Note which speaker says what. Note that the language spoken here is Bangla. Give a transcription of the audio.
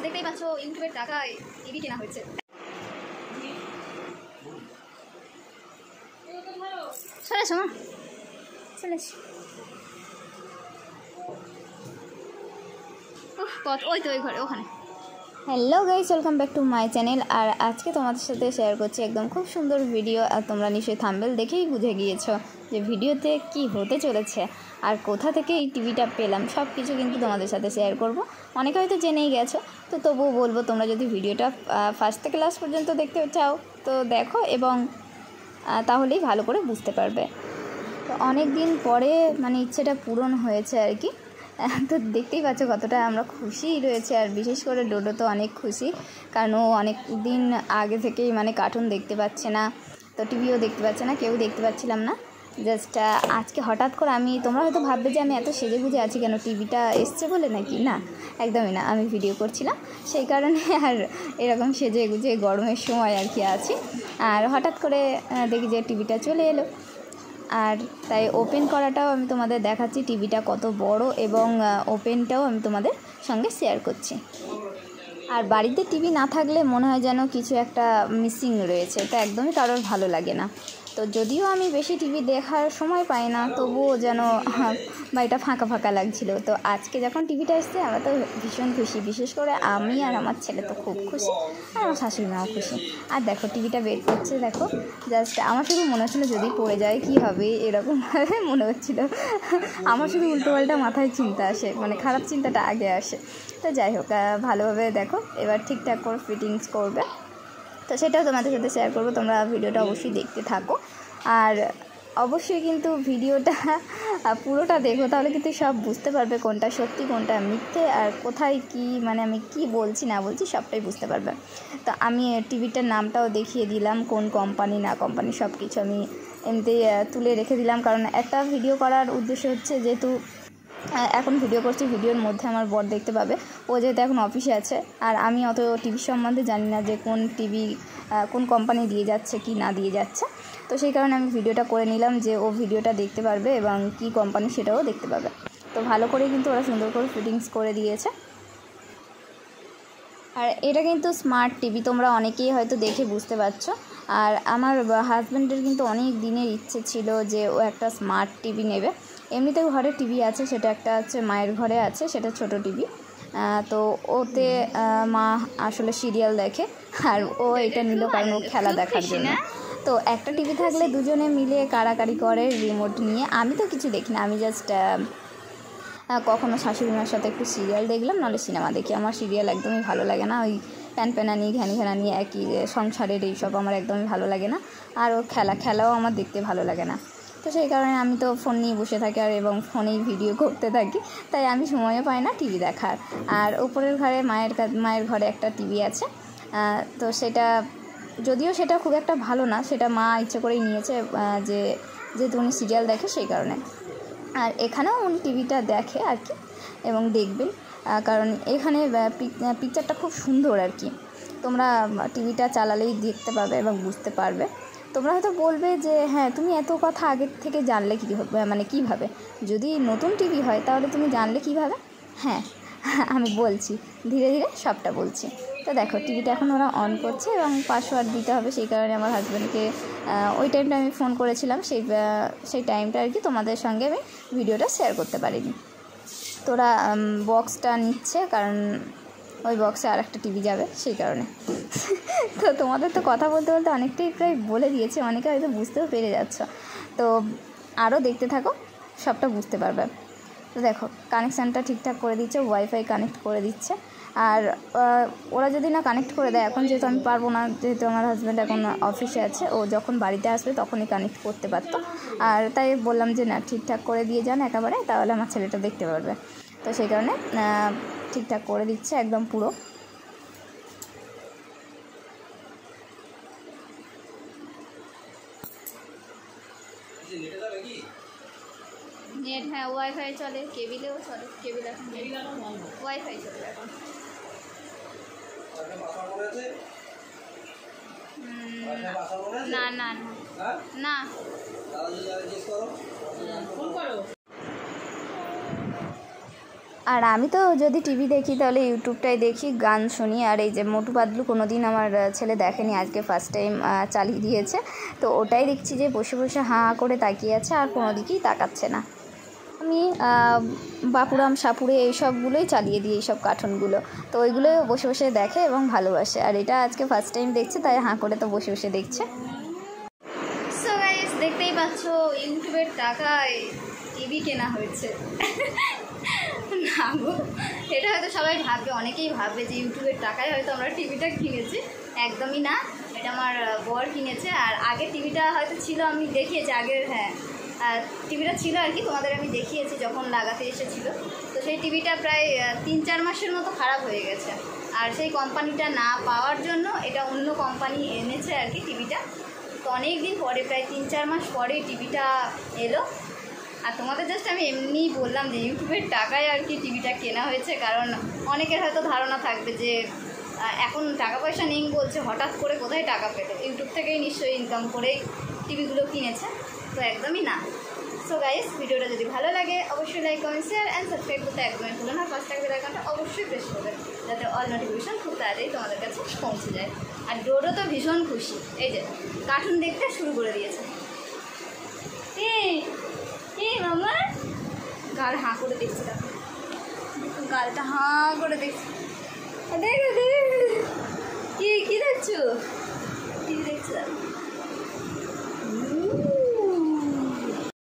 Speaker 1: দেখতেই পাচ্ছ ইউটিউবের টাকায় টিভি কেনা হয়েছে। চলে আসো মা, চলে আসো। কত ওই তো ওই ঘরে ওখানে। Hello guys, welcome back to my channel. আর আজকে তোমাদের সাথে শেয়ার করছি একদম খুব সুন্দর ভিডিও। আর তোমরা নিশ্চয়ই থাম্বনেল দেখেই বুঝে গিয়েছো যে ভিডিওতে কি হতে চলেছে আর কোথা থেকে এই টিভিটা পেলাম, সব কিছু কিন্তু তোমাদের সাথে শেয়ার করব। অনেকে হয়তো জেনেই গেছো, তো তবুও বলবো তোমরা যদি ভিডিওটা ফার্স্ট থেকে লাস্ট পর্যন্ত দেখতে চাও তো দেখো, এবং তাহলেই ভালো করে বুঝতে পারবে। তো অনেক দিন পরে মানে ইচ্ছেটা পূরণ হয়েছে আর কি। তো দেখতেই পাচ্ছ কতটা আমরা খুশি রয়েছে। আর বিশেষ করে ডোডো তো অনেক খুশি, কারণ ও অনেক দিন আগে থেকেই মানে কার্টুন দেখতে পাচ্ছে না, তো টিভিও দেখতে পাচ্ছে না, কেউ দেখতে পাচ্ছিলাম না। জাস্ট আজকে হঠাৎ করে তোমরা হয়তো ভাববে যে আমি এত সেজে গুজে আছি কেন, টিভিটা এসছে বলে নাকি? না, একদমই না, আমি ভিডিও করছিলাম সেই কারণে আর এরকম সেজে গুজে গরমের সময় আর কি আছি। আর হঠাৎ করে দেখি যে টিভিটা চলে এলো, আর তাই ওপেন করাটাও আমি তোমাদের দেখাচ্ছি টিভিটা কত বড়, এবং ওপেনটাও আমি তোমাদের সঙ্গে শেয়ার করছি। আর বাড়িতে টিভি না থাকলে মনে হয় যেন কিছু একটা মিসিং রয়েছে, তা একদমই কারোর ভালো লাগে না। তো যদিও আমি বেশি টিভি দেখার সময় পাই না, তবুও যেন বাড়িটা ফাঁকা ফাঁকা লাগছিল। তো আজকে যখন টিভিটা এসছে আমরা তো ভীষণ খুশি, বিশেষ করে আমি আর আমার ছেলে তো খুব খুশি, আর আমার শাশুড়ি মাও খুশি। আর দেখো টিভিটা বের করছে, দেখো জাস্ট আমার শুধু মনে হচ্ছিলো যদি পড়ে যায় কী হবে, এরকমভাবে মনে হচ্ছিল। আমার শুধু উল্টোপাল্টা মাথায় চিন্তা আসে, মানে খারাপ চিন্তাটা আগে আসে। তো যাই হোক, ভালোভাবে দেখো এবার ঠিকঠাক করে ফিটিংস করবে, তো সেটাও তোমাদের সাথে শেয়ার করবো। তোমরা ভিডিওটা অবশ্যই দেখতে থাকো, আর অবশ্যই কিন্তু ভিডিওটা পুরোটা দেখো, তাহলে কিন্তু সব বুঝতে পারবে কোনটা সত্যি কোনটা মিথ্যে, আর কোথায় কি মানে আমি কি বলছি না বলছি সবটাই বুঝতে পারবে। তো আমি টিভিটার নামটাও দেখিয়ে দিলাম, কোন কোম্পানি না কোম্পানি সব কিছু আমি এমনিতেই তুলে রেখে দিলাম, কারণ একটা ভিডিও করার উদ্দেশ্য হচ্ছে যেহেতু এখন ভিডিও করছি, ভিডিওর মধ্যে আমার বর দেখতে পাবে, ও যেহেতু এখন অফিসে আছে, আর আমি অত টিভির সম্বন্ধে জানি না যে কোন টিভি কোন কোম্পানি দিয়ে যাচ্ছে কি না দিয়ে যাচ্ছে। তো সেই কারণে আমি ভিডিওটা করে নিলাম যে ও ভিডিওটা দেখতে পারবে এবং কি কোম্পানি সেটাও দেখতে পাবে। তো ভালো করে কিন্তু ওরা সুন্দর করে ফিটিংস করে দিয়েছে। আর এটা কিন্তু স্মার্ট টিভি, তোমরা অনেকেই হয়তো দেখে বুঝতে পারছো। আর আমার হাজব্যান্ডের কিন্তু অনেক দিনের ইচ্ছে ছিল যে ও একটা স্মার্ট টিভি নেবে। এমনিতেও ঘরে টিভি আছে, সেটা একটা আছে মায়ের ঘরে আছে, সেটা ছোট টিভি। তো ওতে মা আসলে সিরিয়াল দেখে, আর ও এটা নিল কারণ ও খেলা দেখার জন্য। তো একটা টিভি থাকলে দুজনে মিলে কাড়াকাড়ি করে রিমোট নিয়ে। আমি তো কিছু দেখি না, আমি জাস্ট কখনও শাশুড়িমার সাথে একটু সিরিয়াল দেখলাম, নাহলে সিনেমা দেখি। আমার সিরিয়াল একদমই ভালো লাগে না, ওই প্যানপ্যানানি ঘ্যানি একই সংসারের এইসব আমার একদমই ভালো লাগে না। আর ও খেলাও আমার দেখতে ভালো লাগে না। তো সেই কারণে আমি তো ফোন নিয়ে বসে থাকি আর এবং ফোনেই ভিডিও করতে থাকি, তাই আমি সময়ও পাই না টিভি দেখার। আর উপরের ঘরে মায়ের ঘরে একটা টিভি আছে, তো সেটা যদিও সেটা খুব একটা ভালো না, সেটা মা ইচ্ছে করেই নিয়েছে যেহেতু উনি সিরিয়াল দেখে সেই কারণে। আর এখানেও উনি টিভিটা দেখে আর কি, এবং দেখবেন, কারণ এখানে পিকচারটা খুব সুন্দর আর কি। তোমরা টিভিটা চালালেই দেখতে পাবে এবং বুঝতে পারবে। তোমরা হয়তো বলবে যে হ্যাঁ তুমি এত কথা আগের থেকে জানলে মানে কীভাবে? যদি নতুন টিভি হয় তাহলে তুমি জানলে কীভাবে? হ্যাঁ, আমি বলছি, ধীরে ধীরে সবটা বলছি। তো দেখো টিভিটা এখন ওরা অন করছে এবং পাসওয়ার্ড দিতে হবে, সেই কারণে আমার হাজব্যান্ডকে ওই টাইমটা আমি ফোন করেছিলাম, সেই টাইমটা আর কি তোমাদের সঙ্গে আমি ভিডিওটা শেয়ার করতে পারিনি। তোরা বক্সটা নিচ্ছে, কারণ ওই বক্সে আর একটা টিভি যাবে সেই কারণে। তো তোমাদের তো কথা বলতে বলতে অনেকটাই প্রায় বলে দিয়েছে, অনেকে হয়তো বুঝতেও পেরে যাচ্ছ। তো আরও দেখতে থাকো, সবটা বুঝতে পারবে। তো দেখো কানেকশানটা ঠিকঠাক করে দিচ্ছে, ওয়াইফাই কানেক্ট করে দিচ্ছে। আর ওরা যদি না কানেক্ট করে দেয়, এখন যেহেতু আমি পারবো না, যেহেতু আমার হাজব্যান্ড এখন অফিসে আছে, ও যখন বাড়িতে আসবে তখনই কানেক্ট করতে পারতো। আর তাই বললাম যে না, ঠিকঠাক করে দিয়ে যান একেবারে, তাহলে আমার ছেলেটা দেখতে পারবে। তো সেই কারণে ঠিকঠাক করে দিচ্ছে একদম পুরো। নেট, হ্যাঁ ওয়াইফাই চলে, কেবিলেও চলে, কেবিল এখন ওয়াইফাই চলে এখন। না না না, আর আমি তো যদি টিভি দেখি তাহলে ইউটিউবটাই দেখি, গান শুনি। আর এই যে মোটু পাতলু কোনো দিন আমার ছেলে দেখেনি, আজকে ফার্স্ট টাইম চালিয়ে দিয়েছে, তো ওটাই দেখছি যে বসে বসে হাঁ করে তাকিয়ে আছে আর কোনো দিকেই তাকাচ্ছে না। আমি বাপুরাম সাপুরে এইসবগুলোই চালিয়ে দিই, এইসব কার্টুনগুলো, তো ওইগুলো বসে বসে দেখে এবং ভালোবাসে। আর এটা আজকে ফার্স্ট টাইম দেখছে, তাই হাঁ করে তো বসে বসে দেখছে। সো গাইস, দেখতেই পাচ্ছ ইউটিউবের টাকায় টিভি কেনা হয়েছে। না গো, এটা হয়তো সবাই ভাববে, অনেকেই ভাববে যে ইউটিউবের টাকায় হয়তো আমরা টিভিটা কিনেছি। একদমই না, এটা আমার বর কিনেছে। আর আগে টিভিটা হয়তো ছিল, আমি দেখিয়েছি আগের, হ্যাঁ টিভিটা ছিল আর কি, তোমাদের আমি দেখিয়েছি যখন লাগাতে এসেছিলো। তো সেই টিভিটা প্রায় 3-4 মাসের মতো খারাপ হয়ে গেছে। আর সেই কোম্পানিটা না পাওয়ার জন্য এটা অন্য কোম্পানি এনেছে আর কি টিভিটা। তো অনেক দিন পরে, প্রায় 3-4 মাস পরে টিভিটা এলো। আর তোমাদের জাস্ট আমি এমনিই বললাম যে ইউটিউবের টাকায় আর কি টিভিটা কেনা হয়েছে, কারণ অনেকের হয়তো ধারণা থাকবে যে এখন টাকা পয়সা নেই বলছে, হঠাৎ করে কোথায় টাকা পেল, ইউটিউব থেকেই নিশ্চয়ই ইনকাম করেই টিভিগুলো কিনেছে। তো একদমই না। সো গাইস, ভিডিওটা যদি ভালো লাগে অবশ্যই like, comment, share and subscribe করতে একদমই ভুলো না। পাঁচ টাকা বেল আইকনটা অবশ্যই প্রেস করবেন, যাতে অল নোটিফিকেশান খুব তাড়াতাড়ি তোমাদের কাছে পৌঁছে যায়। আর ডোডো তো ভীষণ খুশি, এই যে কার্টুন দেখতে শুরু করে দিয়েছে। মামা গাল হাঁ করে দেখছি, দেখো গালটা হাঁ করে দেখছি। দেখো কি দেখছো? টিভি দেখছো?